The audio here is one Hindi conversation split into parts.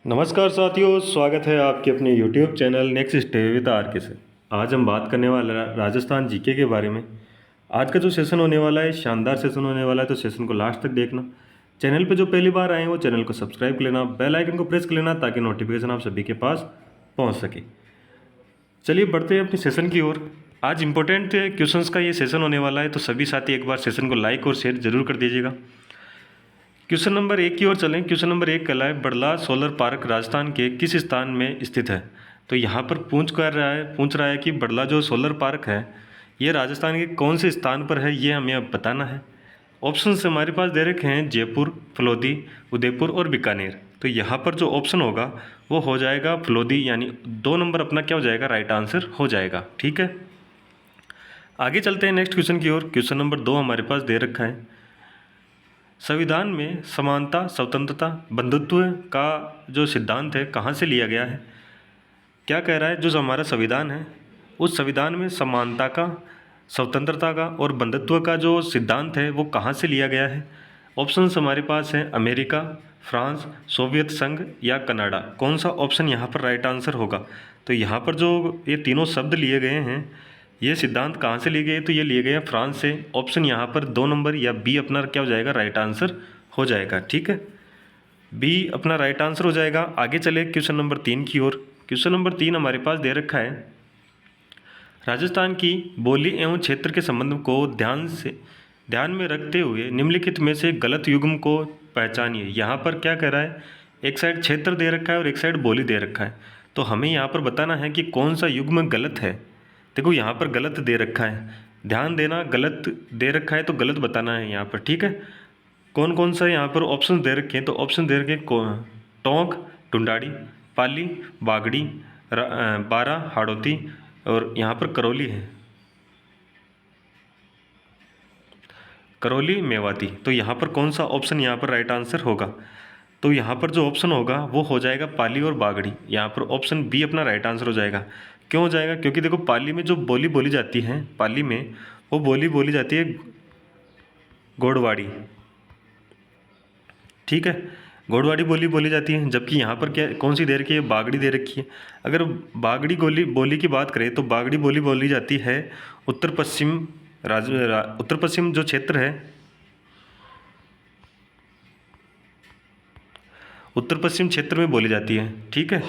नमस्कार साथियों, स्वागत है आपके अपने YouTube channel next stay with R K से। आज हम बात करने वाले राजस्थान जीके के बारे में। आज का जो सेशन होने वाला है, शानदार सेशन होने वाला है, तो सेशन को लास्ट तक देखना। चैनल पे जो पहली बार आए हैं वो चैनल को सब्सक्राइब कर लेना, बेल आइकन को प्रेस कर लेना ताकि नोटिफिकेशन आप सभी के पास पहुँच सके। चलिए बढ़ते हैं अपने सेशन की ओर। आज इंपॉर्टेंट क्वेश्चंस का ये सेशन होने वाला है, तो सभी साथी एक बार सेशन को लाइक और शेयर जरूर कर दीजिएगा। क्वेश्चन नंबर 1 की ओर चलें। क्वेश्चन नंबर 1 कहलाए बड़ला सोलर पार्क राजस्थान के किस स्थान में स्थित है। तो यहाँ पर पूछ रहा है कि बड़ला जो सोलर पार्क है ये राजस्थान के कौन से स्थान पर है, ये हमें अब बताना है। ऑप्शन हमारे पास दे रखे हैं जयपुर, फलोदी, उदयपुर और बीकानेर। तो यहाँ पर जो ऑप्शन होगा वो हो जाएगा फलोदी, यानी 2 नंबर अपना क्या हो जाएगा, राइट आंसर हो जाएगा। ठीक है, आगे चलते हैं नेक्स्ट क्वेश्चन की ओर। क्वेश्चन नंबर 2 हमारे पास दे रखा है, संविधान में समानता, स्वतंत्रता, बंधुत्व का जो सिद्धांत है कहाँ से लिया गया है। क्या कह रहा है, जो हमारा संविधान है उस संविधान में समानता का, स्वतंत्रता का और बंधुत्व का जो सिद्धांत है वो कहाँ से लिया गया है। ऑप्शंस हमारे पास हैं अमेरिका, फ्रांस, सोवियत संघ या कनाडा। कौन सा ऑप्शन यहाँ पर राइट आंसर होगा। तो यहाँ पर जो ये तीनों शब्द लिए गए हैं, ये सिद्धांत कहाँ से लिए गए, तो ये लिए गए हैं फ्रांस से। ऑप्शन यहाँ पर 2 नंबर या बी अपना क्या हो जाएगा, राइट आंसर हो जाएगा। ठीक है, बी अपना राइट आंसर हो जाएगा। आगे चले क्वेश्चन नंबर 3 की ओर। क्वेश्चन नंबर 3 हमारे पास दे रखा है, राजस्थान की बोली एवं क्षेत्र के संबंध को ध्यान में रखते हुए निम्नलिखित में से गलत युग्म को पहचानिए। यहाँ पर क्या कह रहा है, एक साइड क्षेत्र दे रखा है और एक साइड बोली दे रखा है। तो हमें यहाँ पर बताना है कि कौन सा युग्म गलत है। देखो यहाँ पर गलत दे रखा है, ध्यान देना, गलत दे रखा है तो गलत बताना है यहाँ पर। ठीक है, कौन कौन सा यहाँ पर ऑप्शन दे रखे हैं, तो ऑप्शन दे रखे हैं टोंक, टुंडाड़ी, पाली, बागड़ी, बारा, हाड़ौती और यहाँ पर करौली है, करौली, मेवाती। तो यहाँ पर कौन सा ऑप्शन यहाँ पर राइट आंसर होगा। तो यहाँ पर जो ऑप्शन होगा वो हो जाएगा पाली और बागड़ी। यहाँ पर ऑप्शन बी अपना राइट आंसर हो जाएगा। क्यों हो जाएगा, क्योंकि देखो पाली में जो बोली बोली जाती है, पाली में वो बोली बोली जाती है गोड़वाड़ी। ठीक है, गोड़वाड़ी बोली बोली जाती है, जबकि यहाँ पर क्या कौन सी दे रखी है, बागड़ी दे रखी है। अगर बागड़ी बोली की बात करें तो बागड़ी बोली बोली जाती है उत्तर पश्चिम जो क्षेत्र है, उत्तर पश्चिम क्षेत्र में बोली जाती है। ठीक है,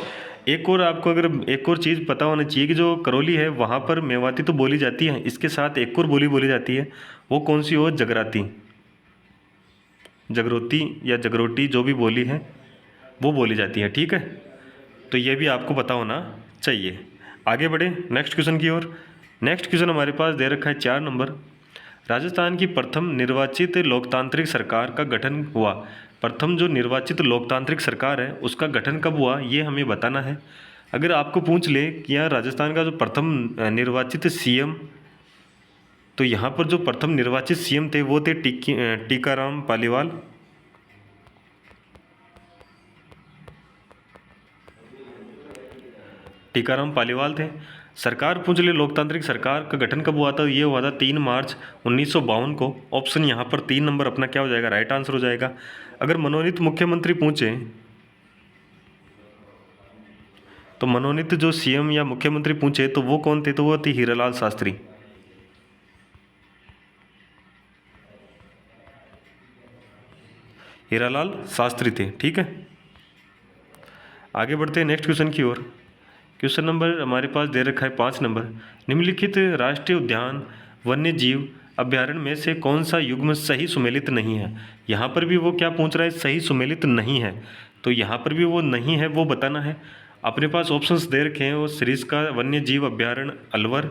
एक और आपको अगर एक और चीज़ पता होना चाहिए कि जो करौली है वहाँ पर मेवाती तो बोली जाती है, इसके साथ एक और बोली बोली जाती है। वो कौन सी हो, जगराती, जगरोती या जगरोटी, जो भी बोली है वो बोली जाती है। ठीक है, तो ये भी आपको पता होना चाहिए। आगे बढ़े नेक्स्ट क्वेश्चन की ओर। नेक्स्ट क्वेश्चन हमारे पास दे रखा है 4 नंबर, राजस्थान की प्रथम निर्वाचित लोकतांत्रिक सरकार का गठन हुआ। प्रथम जो निर्वाचित लोकतांत्रिक सरकार है उसका गठन कब हुआ, ये हमें बताना है। अगर आपको पूछ ले कि यहाँ राजस्थान का जो प्रथम निर्वाचित सीएम, तो यहाँ पर जो प्रथम निर्वाचित सीएम थे वो थे टीकाराम पालीवाल। टीकाराम पालीवाल थे। सरकार पूछ ले लोकतांत्रिक सरकार का गठन कब हुआ था, ये हुआ था 3 मार्च 1952 को। ऑप्शन यहाँ पर 3 नंबर अपना क्या हो जाएगा, राइट आंसर हो जाएगा। अगर मनोनीत मुख्यमंत्री पूछे तो मनोनीत जो सीएम या मुख्यमंत्री पूछे तो वो कौन थे, तो वो थे हीरालाल शास्त्री। हीरालाल शास्त्री थे। ठीक है, आगे बढ़ते हैं नेक्स्ट क्वेश्चन की ओर। क्वेश्चन नंबर हमारे पास दे रखा है 5 नंबर, निम्नलिखित राष्ट्रीय उद्यान वन्य जीव अभ्यारण्य में से कौन सा युग्म सही सुमेलित नहीं है। यहाँ पर भी वो क्या पूछ रहा है, सही सुमेलित नहीं है। तो यहाँ पर भी वो नहीं है, वो बताना है। अपने पास ऑप्शंस दे रखे हैं, वो सरिस्का वन्य जीव अभ्यारण्य अलवर,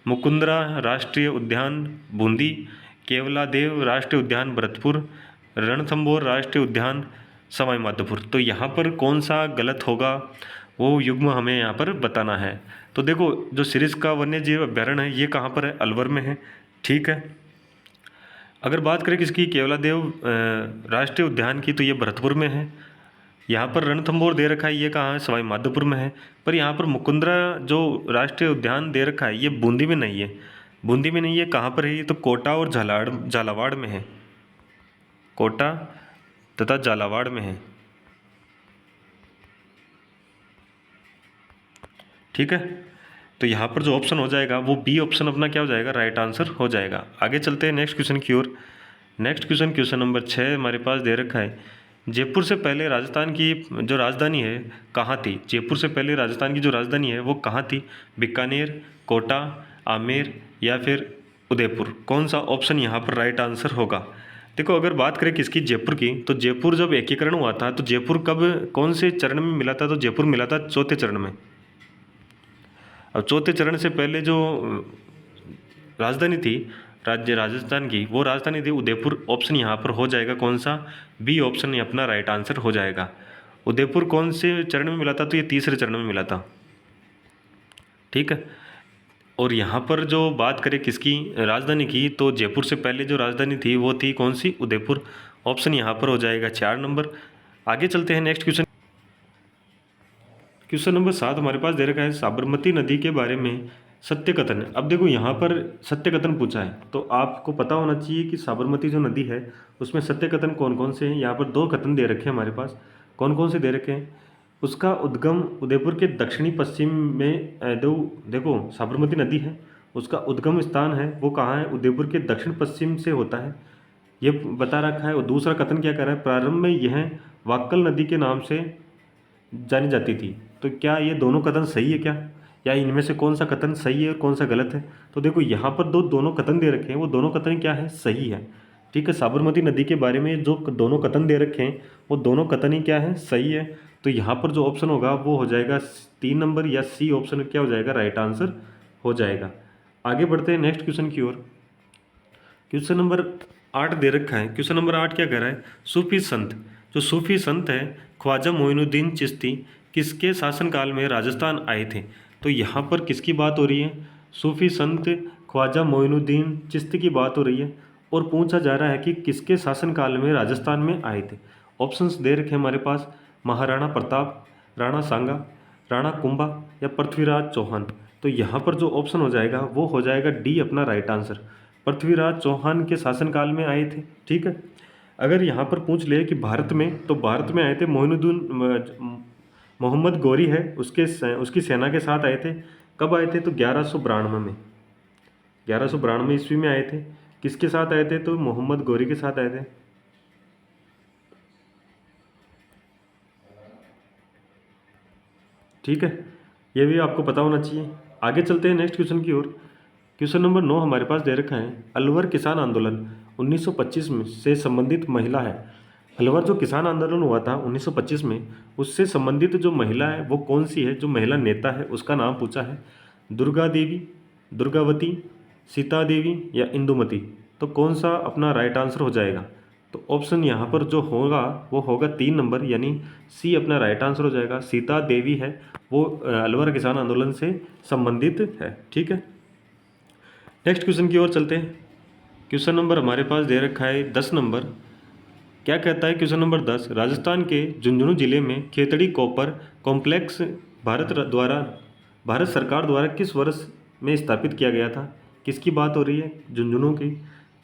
मुकुंदरा राष्ट्रीय उद्यान बूंदी, केवलादेव राष्ट्रीय उद्यान भरतपुर, रणथंभौर राष्ट्रीय उद्यान सवाई माधोपुर। तो यहाँ पर कौन सा गलत होगा वो युग्म हमें यहाँ पर बताना है। तो देखो जो सरिस्का वन्य जीव अभ्यारण्य है ये कहाँ पर है, अलवर में है। ठीक है, अगर बात करें किसकी, केवलादेव राष्ट्रीय उद्यान की, तो ये भरतपुर में है। यहाँ पर रणथंभौर दे रखा है, ये कहाँ है, सवाई माधोपुर में है। पर यहाँ पर मुकुंदरा जो राष्ट्रीय उद्यान दे रखा है ये बूंदी में नहीं है। बूंदी में नहीं है, कहाँ पर है ये, तो कोटा और झालावाड़ में है। कोटा तथा झालावाड़ में है। ठीक है, तो यहाँ पर जो ऑप्शन हो जाएगा वो बी ऑप्शन अपना क्या हो जाएगा, राइट आंसर हो जाएगा। आगे चलते हैं नेक्स्ट क्वेश्चन की ओर। नेक्स्ट क्वेश्चन नंबर 6 हमारे पास दे रखा है, जयपुर से पहले राजस्थान की जो राजधानी है कहाँ थी। जयपुर से पहले राजस्थान की जो राजधानी है वो कहाँ थी, बीकानेर, कोटा, आमेर या फिर उदयपुर। कौन सा ऑप्शन यहाँ पर राइट आंसर होगा। देखो अगर बात करें किसकी, जयपुर की, तो जयपुर जब एकीकरण हुआ था तो जयपुर कब कौन से चरण में मिला था, तो जयपुर मिला था चौथे चरण में। अब चौथे चरण से पहले जो राजधानी थी राज्य राजस्थान की, वो राजधानी थी उदयपुर। ऑप्शन यहाँ पर हो जाएगा कौन सा, बी ऑप्शन अपना राइट आंसर हो जाएगा। उदयपुर कौन से चरण में मिला था, तो ये तीसरे चरण में मिला था। ठीक है, और यहाँ पर जो बात करें किसकी राजधानी की, तो जयपुर से पहले जो राजधानी थी वो थी कौन सी, उदयपुर। ऑप्शन यहाँ पर हो जाएगा 4 नंबर। आगे चलते हैं नेक्स्ट क्वेश्चन नंबर 7 हमारे पास दे रखा है, साबरमती नदी के बारे में सत्य कथन। अब देखो यहाँ पर सत्य कथन पूछा है तो आपको पता होना चाहिए कि साबरमती जो नदी है उसमें सत्य कथन कौन कौन से हैं। यहाँ पर 2 कथन दे रखे हैं हमारे पास, कौन कौन से दे रखे हैं। उसका उद्गम उदयपुर के दक्षिणी पश्चिम में देखो साबरमती नदी है, उसका उद्गम स्थान है वो कहाँ है, उदयपुर के दक्षिण पश्चिम से होता है, ये बता रखा है। और दूसरा कथन क्या कर रहा है, प्रारंभ में यह वाक्कल नदी के नाम से जानी जाती थी। तो क्या ये दोनों कथन सही है क्या, या इनमें से कौन सा कथन सही है और कौन सा गलत है। तो देखो यहाँ पर दोनों कथन दे रखे हैं, वो दोनों कथन क्या है, सही है। ठीक है, साबरमती नदी के बारे में जो दोनों कथन दे रखे हैं वो दोनों कथन ही क्या है, सही है। तो यहाँ पर जो ऑप्शन होगा वो हो जाएगा 3 नंबर, या सी ऑप्शन क्या हो जाएगा, राइट आंसर हो जाएगा। आगे बढ़ते हैं नेक्स्ट क्वेश्चन की ओर। क्वेश्चन नंबर 8 दे रखा है। क्वेश्चन नंबर 8 क्या कह रहा है, सूफी संत, जो सूफी संत है ख्वाजा मोइनुद्दीन चिश्ती किसके शासनकाल में राजस्थान आए थे। तो यहाँ पर किसकी बात हो रही है, सूफी संत ख्वाजा मोइनुद्दीन चिश्ती की बात हो रही है, और पूछा जा रहा है कि किसके शासनकाल में राजस्थान में आए थे। ऑप्शंस दे रखे हमारे पास, महाराणा प्रताप, राणा सांगा, राणा कुंभा या पृथ्वीराज चौहान। तो यहाँ पर जो ऑप्शन हो जाएगा वो हो जाएगा डी अपना राइट आंसर, पृथ्वीराज चौहान के शासनकाल में आए थे। ठीक है, अगर यहाँ पर पूछ ले कि भारत में, तो भारत में आए थे मोइनुद्दीन मोहम्मद गौरी है उसकी सेना के साथ आए थे। कब आए थे, तो 1192 में, 1192 ईस्वी में आए थे। किसके साथ आए थे, तो मोहम्मद गौरी के साथ आए थे। ठीक है, ये भी आपको पता होना चाहिए। आगे चलते हैं नेक्स्ट क्वेश्चन की ओर। क्वेश्चन नंबर 9 हमारे पास दे रखा है, अलवर किसान आंदोलन 1925 में से संबंधित महिला है। अलवर जो किसान आंदोलन हुआ था 1925 में, उससे संबंधित जो महिला है वो कौन सी है, जो महिला नेता है उसका नाम पूछा है। दुर्गा देवी, दुर्गावती, सीता देवी या इंदुमती। तो कौन सा अपना राइट आंसर हो जाएगा। तो ऑप्शन यहाँ पर जो होगा वो होगा 3 नंबर, यानी सी अपना राइट आंसर हो जाएगा। सीता देवी है वो अलवर किसान आंदोलन से संबंधित है। ठीक है, नेक्स्ट क्वेश्चन की ओर चलते हैं। क्वेश्चन नंबर हमारे पास दे रखा है 10 नंबर। क्या कहता है क्वेश्चन नंबर 10, राजस्थान के झुंझुनू जिले में खेतड़ी कॉपर कॉम्प्लेक्स भारत सरकार द्वारा किस वर्ष में स्थापित किया गया था। किसकी बात हो रही है, झुंझुनू की।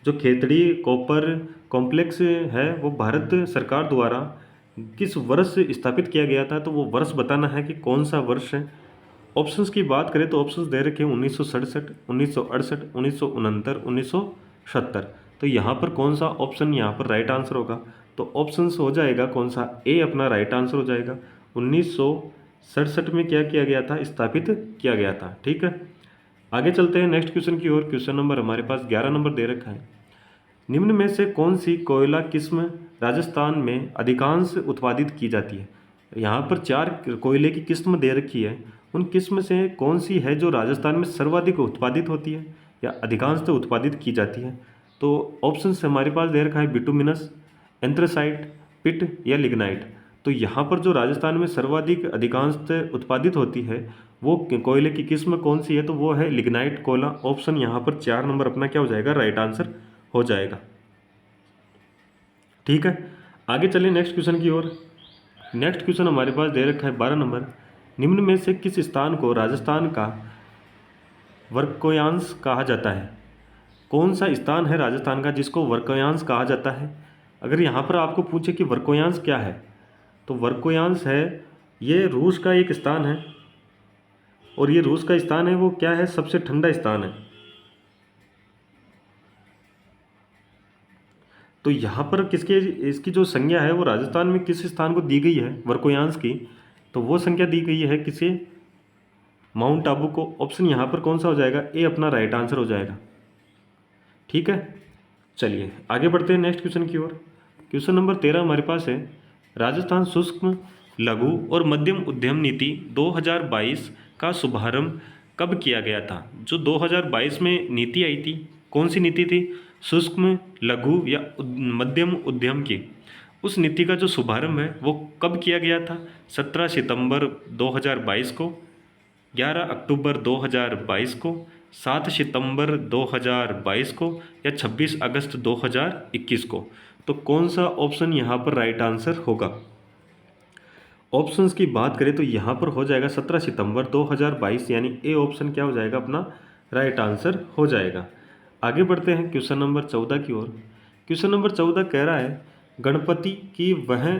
जो खेतड़ी कॉपर कॉम्प्लेक्स है वो भारत सरकार द्वारा किस वर्ष स्थापित किया गया था, तो वो वर्ष बताना है कि कौन सा वर्ष है। ऑप्शंस की बात करें तो ऑप्शंस दे रखे हैं 1967, 1968, 1969, 1970। तो यहाँ पर कौन सा ऑप्शन यहाँ पर राइट आंसर होगा, तो ऑप्शंस हो जाएगा कौन सा, ए अपना राइट आंसर हो जाएगा। 1967 में क्या किया गया था, स्थापित किया गया था। ठीक है, आगे चलते हैं नेक्स्ट क्वेश्चन की ओर। क्वेश्चन नंबर हमारे पास 11 नंबर दे रखा है, निम्न में से कौन सी कोयला किस्म राजस्थान में अधिकांश उत्पादित की जाती है। यहाँ पर 4 कोयले की किस्म दे रखी है, उन किस्म से कौन सी है जो राजस्थान में सर्वाधिक उत्पादित होती है या अधिकांशतः उत्पादित की जाती है। तो ऑप्शन हमारे पास दे रखा है बिटुमिनस, एंथ्रेसाइट, पिट या लिग्नाइट। तो यहाँ पर जो राजस्थान में सर्वाधिक अधिकांशतः उत्पादित होती है वो कोयले की किस्म कौन सी है, तो वो है लिग्नाइट कोयला। ऑप्शन यहाँ पर 4 नंबर अपना क्या हो जाएगा, राइट आंसर हो जाएगा। ठीक है, आगे चलिए नेक्स्ट क्वेश्चन की ओर। नेक्स्ट क्वेश्चन हमारे पास दे रखा है 12 नंबर, निम्न में से किस स्थान को राजस्थान का वर्कोयांश कहा जाता है। कौन सा स्थान है राजस्थान का जिसको वर्कोयांश कहा जाता है। अगर यहाँ पर आपको पूछे कि वर्कोयांश क्या है, तो वर्कोयांश है ये रूस का एक स्थान है, और ये रूस का स्थान है वो क्या है, सबसे ठंडा स्थान है। तो यहाँ पर किसके, इसकी जो संज्ञा है वो राजस्थान में किस स्थान को दी गई है, वर्कोयांश की, तो वो संख्या दी गई है किसे, माउंट आबू को। ऑप्शन यहाँ पर कौन सा हो जाएगा, ए अपना राइट आंसर हो जाएगा। ठीक है, चलिए आगे बढ़ते हैं नेक्स्ट क्वेश्चन की ओर। क्वेश्चन नंबर 13 हमारे पास है, राजस्थान सूक्ष्म लघु और मध्यम उद्यम नीति 2022 का शुभारंभ कब किया गया था। जो 2022 में नीति आई थी, कौन सी नीति थी, सूक्ष्म लघु या मध्यम उद्यम की। उस नीति का जो शुभारंभ है वो कब किया गया था, 17 सितंबर 2022 को, 11 अक्टूबर 2022 को, 7 सितंबर 2022 को, या 26 अगस्त 2021 को। तो कौन सा ऑप्शन यहाँ पर राइट आंसर होगा। ऑप्शंस की बात करें तो यहाँ पर हो जाएगा 17 सितंबर 2022, यानी ए ऑप्शन क्या हो जाएगा, अपना राइट आंसर हो जाएगा। आगे बढ़ते हैं क्वेश्चन नंबर 14 की ओर। क्वेश्चन नंबर 14 कह रहा है, गणपति की वह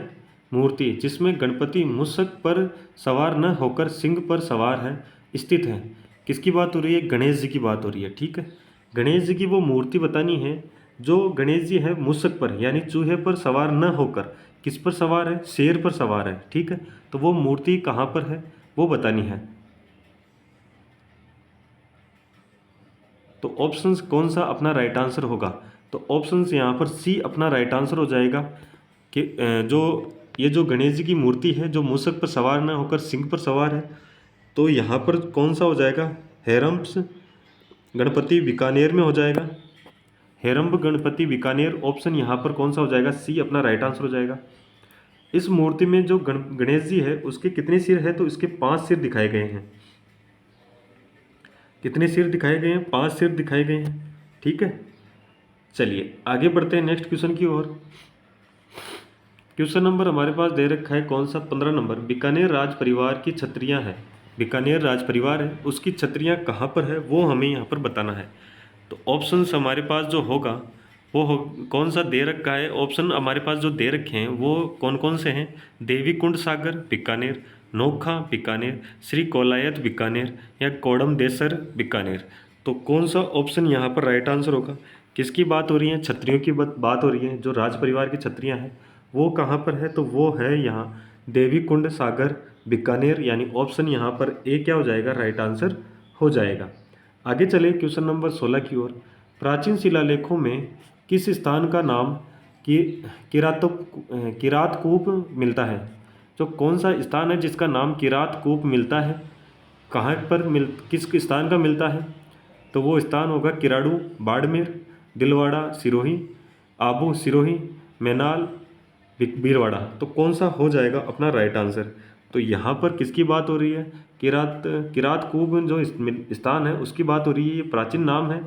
मूर्ति जिसमें गणपति मूषक पर सवार न होकर सिंह पर सवार है स्थित है, किसकी बात हो रही है, गणेश जी की बात हो रही है। ठीक है, गणेश जी की वो मूर्ति बतानी है जो गणेश जी है मूषक पर यानी चूहे पर सवार न होकर किस पर सवार है, शेर पर सवार है। ठीक है, तो वो मूर्ति कहाँ पर है वो बतानी है। तो ऑप्शंस कौन सा अपना राइट आंसर होगा, तो ऑप्शंस यहाँ पर सी अपना राइट आंसर हो जाएगा कि जो ये जो गणेश जी की मूर्ति है जो मूषक पर सवार न होकर सिंह पर सवार है, तो यहाँ पर कौन सा हो जाएगा, हेरम्ब गणपति बीकानेर में हो जाएगा। हेरम्ब गणपति बीकानेर ऑप्शन यहाँ पर कौन सा हो जाएगा, सी अपना राइट आंसर हो जाएगा। इस मूर्ति में जो गणेश जी है उसके कितने सिर है, तो इसके 5 सिर दिखाए गए हैं। कितने सिर दिखाए गए हैं, 5 सिर दिखाए गए हैं। ठीक है, चलिए आगे बढ़ते हैं नेक्स्ट क्वेश्चन की ओर। क्वेश्चन नंबर हमारे पास दे रखा है कौन सा, 15 नंबर, बीकानेर राज परिवार की छत्रियां हैं। बीकानेर राज परिवार है उसकी छत्रियां कहाँ पर है वो हमें यहाँ पर बताना है। तो ऑप्शंस हमारे पास जो होगा वो कौन सा दे रखा है, ऑप्शन हमारे पास जो दे रखे हैं वो कौन कौन से हैं, देवी कुंड सागर बीकानेर, नोखा बीकानेर, श्री कोलायत बीकानेर, या कोडम देसर बीकानेर। तो कौन सा ऑप्शन यहाँ पर राइट आंसर होगा। किसकी बात हो रही है, छत्रियों की बात हो रही है, जो राज परिवार की छत्रियाँ हैं वो कहाँ पर है, तो वो है यहाँ देवी कुंड सागर बीकानेर, यानी ऑप्शन यहाँ पर ए क्या हो जाएगा, राइट आंसर हो जाएगा। आगे चले क्वेश्चन नंबर 16 की ओर। प्राचीन शिलालेखों में किस स्थान का नाम किरातकूप मिलता है। जो कौन सा स्थान है जिसका नाम किरातकूप मिलता है, कहाँ पर किस स्थान का मिलता है, तो वो स्थान होगा किराड़ू बाड़मेर, दिलवाड़ा सिरोही, आबू सिरोही, मैनाल बीरवाड़ा। तो कौन सा हो जाएगा अपना राइट आंसर। तो यहाँ पर किसकी बात हो रही है, किरातकूप जो स्थान है उसकी बात हो रही है। ये प्राचीन नाम है,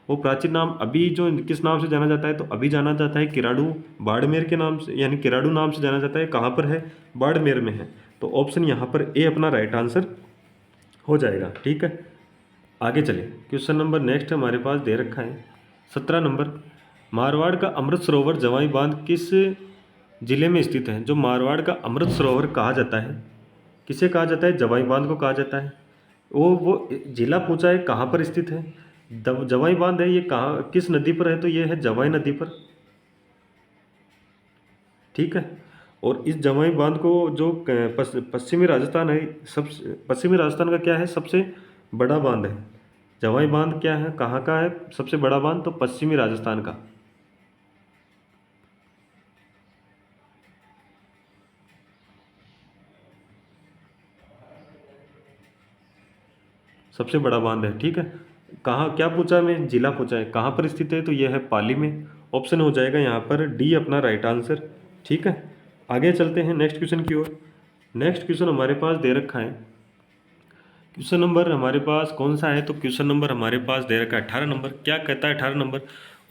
वो प्राचीन नाम अभी जो किस नाम से जाना जाता है, तो अभी जाना जाता है किराड़ू बाड़मेर के नाम से, यानी किराड़ू नाम से जाना जाता है। कहाँ पर है, बाड़मेर में है। तो ऑप्शन यहाँ पर ए अपना राइट आंसर हो जाएगा। ठीक है, आगे चले क्वेश्चन नंबर नेक्स्ट हमारे पास दे रखा है 17 नंबर, मारवाड़ का अमृत सरोवर जवाई बांध किस जिले में स्थित है। जो मारवाड़ का अमृत सरोवर कहा जाता है, किसे कहा जाता है, जवाई बांध को कहा जाता है। वो जिला पूछा है कहाँ पर स्थित है, जवाई बांध है ये कहाँ किस नदी पर है, तो ये है जवाई नदी पर। ठीक है, और इस जवाई बांध को जो पश्चिमी राजस्थान है, सब पश्चिमी राजस्थान का क्या है, सबसे बड़ा बांध है। जवाई बांध क्या है, कहाँ का है सबसे बड़ा बांध, तो पश्चिमी राजस्थान का सबसे बड़ा बांध है। ठीक है, कहाँ क्या पूछा है, मैं जिला पूछा है, कहाँ पर स्थित है, तो यह है पाली में। ऑप्शन हो जाएगा यहाँ पर डी अपना राइट आंसर। ठीक है, आगे चलते हैं नेक्स्ट क्वेश्चन की ओर। नेक्स्ट क्वेश्चन हमारे पास दे रखा है, क्वेश्चन नंबर हमारे पास कौन सा है, तो क्वेश्चन नंबर हमारे पास दे रखा है 18 नंबर। क्या कहता है 18 नंबर,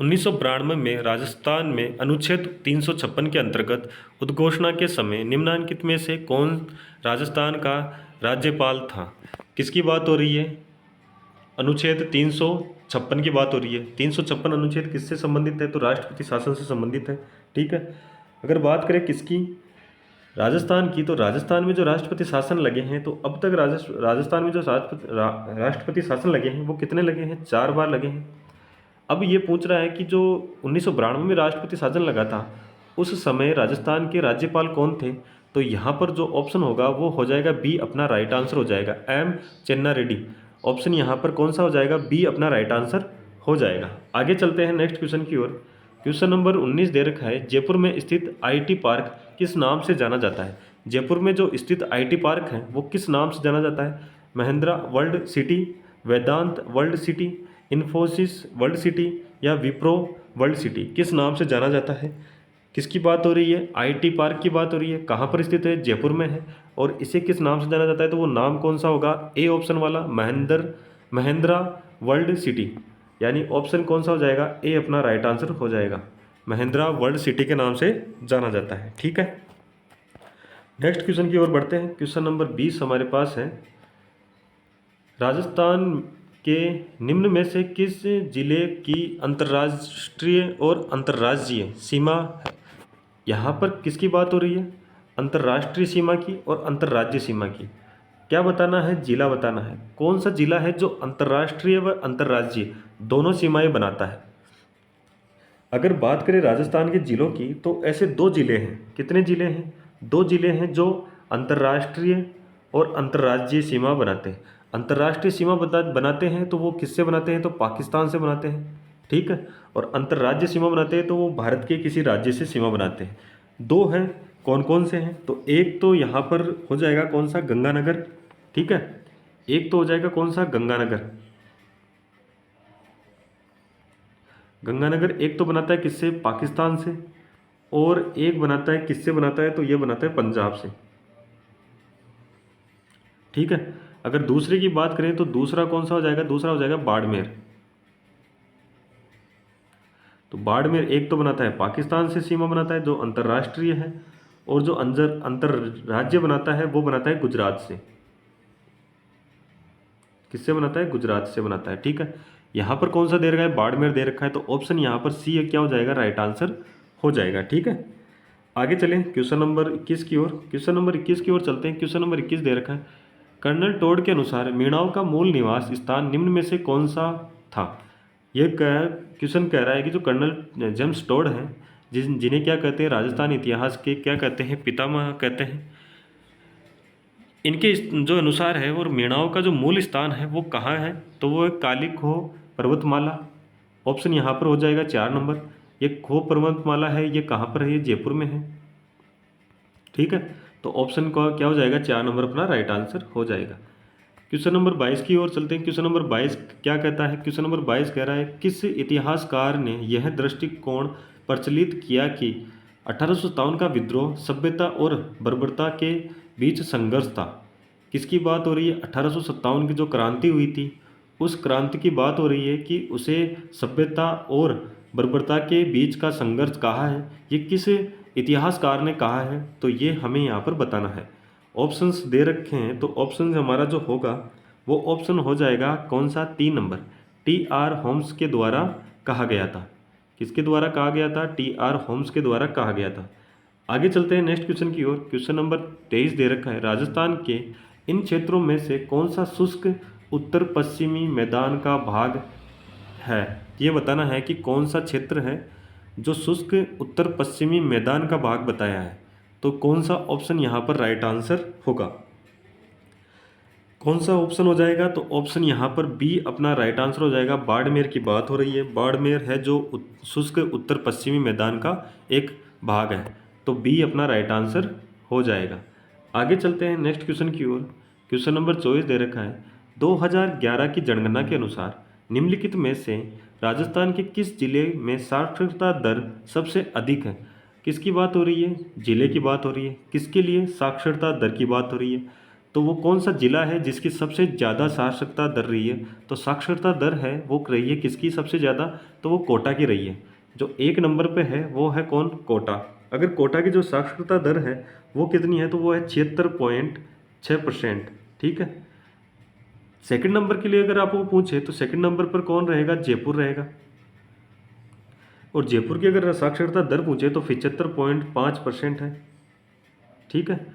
1992 में राजस्थान में अनुच्छेद 356 के अंतर्गत उद्घोषणा के समय निम्नलिखित में से कौन राजस्थान का राज्यपाल था। किसकी बात हो रही है, अनुच्छेद 356 की बात हो रही है। 356 अनुच्छेद किससे संबंधित है, तो राष्ट्रपति शासन से संबंधित है। ठीक है, अगर बात करें किसकी, राजस्थान की, तो राजस्थान में जो राष्ट्रपति शासन लगे हैं, तो अब तक राजस्थान में जो राष्ट्रपति शासन लगे हैं वो कितने लगे हैं? 4 बार लगे हैं। अब ये पूछ रहा है कि जो 1992 में राष्ट्रपति शासन लगा था, उस समय राजस्थान के राज्यपाल कौन थे? तो यहाँ पर जो ऑप्शन होगा वो हो जाएगा बी, अपना राइट आंसर हो जाएगा, एम चेन्ना रेड्डी। ऑप्शन यहाँ पर कौन सा हो जाएगा? बी अपना राइट आंसर हो जाएगा। आगे चलते हैं नेक्स्ट क्वेश्चन की ओर। क्वेश्चन नंबर 19 दे रखा है, जयपुर में स्थित आईटी पार्क किस नाम से जाना जाता है? जयपुर में जो स्थित आईटी पार्क है वो किस नाम से जाना जाता है? Mahindra world city, Vedanta world city, Infosys world city या विप्रो वर्ल्ड सिटी, किस नाम से जाना जाता है? किसकी बात हो रही है? आईटी पार्क की बात हो रही है। कहाँ पर स्थित है? जयपुर में है। और इसे किस नाम से जाना जाता है? तो वो नाम कौन सा होगा? ए ऑप्शन वाला, महिंद्रा वर्ल्ड सिटी, यानी ऑप्शन कौन सा हो जाएगा? ए अपना राइट आंसर हो जाएगा। महिंद्रा वर्ल्ड सिटी के नाम से जाना जाता है। ठीक है, नेक्स्ट क्वेश्चन की ओर बढ़ते हैं। क्वेश्चन नंबर 20 हमारे पास है, राजस्थान के निम्न में से किस जिले की अंतर्राष्ट्रीय और अंतर्राज्यीय सीमा है? यहाँ पर किसकी बात हो रही है? अंतर्राष्ट्रीय सीमा की और अंतर्राज्यीय सीमा की। क्या बताना है? जिला बताना है। कौन सा जिला है जो अंतर्राष्ट्रीय व अंतर्राज्यीय दोनों सीमाएं बनाता है? अगर बात करें राजस्थान के जिलों की, तो ऐसे 2 जिले हैं। कितने जिले हैं? 2 जिले हैं जो अंतर्राष्ट्रीय और अंतर्राज्यीय सीमा बनाते हैं। अंतर्राष्ट्रीय सीमा बनाते हैं तो वो किससे बनाते हैं? तो पाकिस्तान से बनाते हैं। ठीक है, और अंतर्राज्यीय सीमा बनाते हैं तो वो भारत के किसी राज्य से सीमा बनाते हैं। 2 हैं, कौन कौन से हैं? तो एक तो यहाँ पर हो जाएगा कौन सा? गंगानगर। ठीक है, एक तो हो जाएगा कौन सा? गंगानगर। गंगानगर एक तो बनाता है किससे? पाकिस्तान से। और एक बनाता है किससे बनाता है? तो ये बनाता है पंजाब से। ठीक है, अगर दूसरे की बात करें तो दूसरा कौन सा हो जाएगा? दूसरा हो जाएगा बाड़मेर। तो बाड़मेर एक तो बनाता है पाकिस्तान से सीमा बनाता है जो अंतर्राष्ट्रीय है, और जो अंतर्राज्य बनाता है वो बनाता है गुजरात से। किससे बनाता है? गुजरात से बनाता है। ठीक है, यहाँ पर कौन सा दे रखा है? बाड़मेर दे रखा है, तो ऑप्शन यहाँ पर सी है, क्या हो जाएगा? राइट आंसर हो जाएगा। ठीक है, आगे चलें क्वेश्चन नंबर 21 की ओर। क्वेश्चन नंबर 21 की ओर चलते हैं। क्वेश्चन नंबर 21 दे रखा है, कर्नल टोड के अनुसार मीणाओं का मूल निवास स्थान निम्न में से कौन सा था? यह क्वेश्चन कह रहा है कि जो कर्नल जेम्स टोड हैं, जिन्हें क्या कहते हैं? राजस्थान इतिहास के क्या कहते हैं? पितामह कहते हैं। इनके जो अनुसार है, और मीणाओं का जो मूल स्थान है वो कहाँ है? तो वो काली खोह पर्वतमाला। ऑप्शन यहाँ पर हो जाएगा 4 नंबर। ये खोह पर्वतमाला है, ये कहाँ पर है? ये जयपुर में है। ठीक है, तो ऑप्शन का क्या हो जाएगा? 4 नंबर अपना राइट आंसर हो जाएगा। क्वेश्चन नंबर 22 की ओर चलते हैं। क्वेश्चन नंबर 22 क्या कहता है? क्वेश्चन नंबर 22 कह रहा है, किस इतिहासकार ने यह दृष्टिकोण प्रचलित किया कि 1857 का विद्रोह सभ्यता और बर्बरता के बीच संघर्ष था? किसकी बात हो रही है? 1857 की जो क्रांति हुई थी, उस क्रांति की बात हो रही है कि उसे सभ्यता और बर्बरता के बीच का संघर्ष कहा है। ये किस इतिहासकार ने कहा है? तो ये हमें यहाँ पर बताना है। ऑप्शंस दे रखे हैं, तो ऑप्शन हमारा जो होगा वो ऑप्शन हो जाएगा कौन सा? 3 नंबर, टी.आर. होम्स के द्वारा कहा गया था। किसके द्वारा कहा गया था? टी.आर. होम्स के द्वारा कहा गया था। आगे चलते हैं नेक्स्ट क्वेश्चन की ओर। क्वेश्चन नंबर 23 दे रखा है, राजस्थान के इन क्षेत्रों में से कौन सा शुष्क उत्तर पश्चिमी मैदान का भाग है? ये बताना है कि कौन सा क्षेत्र है जो शुष्क उत्तर पश्चिमी मैदान का भाग बताया है। तो कौन सा ऑप्शन यहाँ पर राइट आंसर होगा? कौन सा ऑप्शन हो जाएगा? तो ऑप्शन यहाँ पर बी अपना राइट आंसर हो जाएगा। बाड़मेर की बात हो रही है। बाड़मेर है जो शुष्क उत्तर पश्चिमी मैदान का एक भाग है, तो बी अपना राइट आंसर हो जाएगा। आगे चलते हैं नेक्स्ट क्वेश्चन की ओर। क्वेश्चन नंबर 24 दे रखा है, 2011 की जनगणना के अनुसार निम्नलिखित में से राजस्थान के किस जिले में साक्षरता दर सबसे अधिक है? किसकी बात हो रही है? जिले की बात हो रही है। किसके लिए साक्षरता दर की बात हो रही है? तो वो कौन सा जिला है जिसकी सबसे ज़्यादा साक्षरता दर रही है? तो साक्षरता दर है वो रही है किसकी सबसे ज़्यादा? तो वो कोटा की रही है। जो 1 नंबर पे है वो है कौन? कोटा। अगर कोटा की जो साक्षरता दर है वो कितनी है? तो वो है 76.6%। ठीक है, सेकंड नंबर के लिए अगर आपको पूछे तो सेकंड नंबर पर कौन रहेगा? जयपुर रहेगा। और जयपुर की अगर साक्षरता दर पूछे तो 75.5% है। ठीक है।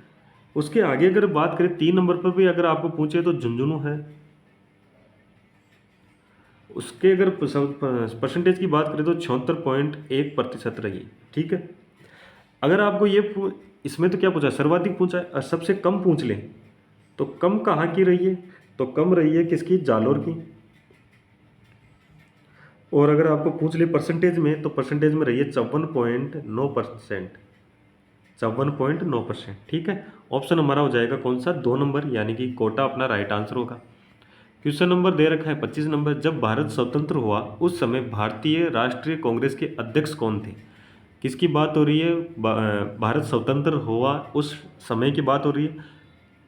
उसके आगे अगर बात करें 3 नंबर पर भी अगर आपको पूछे तो झुंझुनू है। उसके अगर परसेंटेज की बात करें तो 76.1% रही। ठीक है। अगर आपको इसमें तो क्या पूछा, सर्वाधिक पूछा है, और सबसे कम पूछ लें तो कम कहाँ की रही है, तो कम रही है किसकी, जालोर की। और अगर आपको पूछ ले परसेंटेज में, तो परसेंटेज में रही है 54.9%। 54.9%। ठीक है। ऑप्शन हमारा हो जाएगा कौन सा, 2 नंबर, यानी कि कोटा अपना राइट आंसर होगा। क्वेश्चन नंबर दे रखा है 25 नंबर, जब भारत स्वतंत्र हुआ उस समय भारतीय राष्ट्रीय कांग्रेस के अध्यक्ष कौन थे। किसकी बात हो रही है, भारत स्वतंत्र हुआ उस समय की बात हो रही है।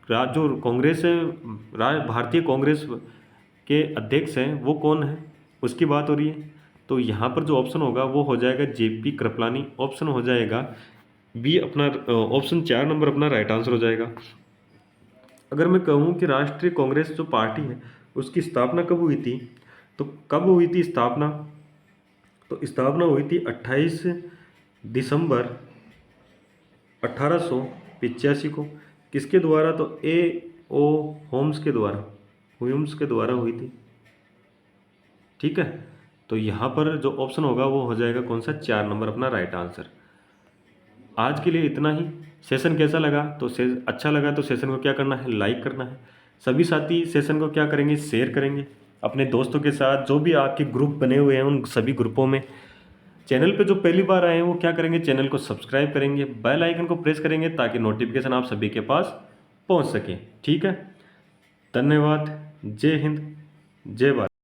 जो कांग्रेस है, भारतीय कांग्रेस के अध्यक्ष हैं वो कौन है, उसकी बात हो रही है। तो यहाँ पर जो ऑप्शन होगा वो हो जाएगा जेपी कृपलानी। ऑप्शन हो जाएगा बी अपना, ऑप्शन 4 नंबर अपना राइट आंसर हो जाएगा। अगर मैं कहूँ कि राष्ट्रीय कांग्रेस जो पार्टी है उसकी स्थापना कब हुई थी, तो कब हुई थी स्थापना, तो स्थापना हुई थी 28 दिसंबर 1885 को। किसके द्वारा, तो ओ होम्स के द्वारा, हुम्स के द्वारा हुई थी। ठीक है। तो यहाँ पर जो ऑप्शन होगा वो हो जाएगा कौन सा, 4 नंबर अपना राइट आंसर। आज के लिए इतना ही। सेशन कैसा लगा, तो अच्छा लगा तो सेशन को क्या करना है, लाइक करना है। सभी साथी सेशन को क्या करेंगे, शेयर करेंगे अपने दोस्तों के साथ। जो भी आपके ग्रुप बने हुए हैं उन सभी ग्रुपों में। चैनल पे जो पहली बार आए हैं वो क्या करेंगे, चैनल को सब्सक्राइब करेंगे, बेल आइकन को प्रेस करेंगे ताकि नोटिफिकेशन आप सभी के पास पहुंच सके। ठीक है। धन्यवाद। जय हिंद, जय भारत।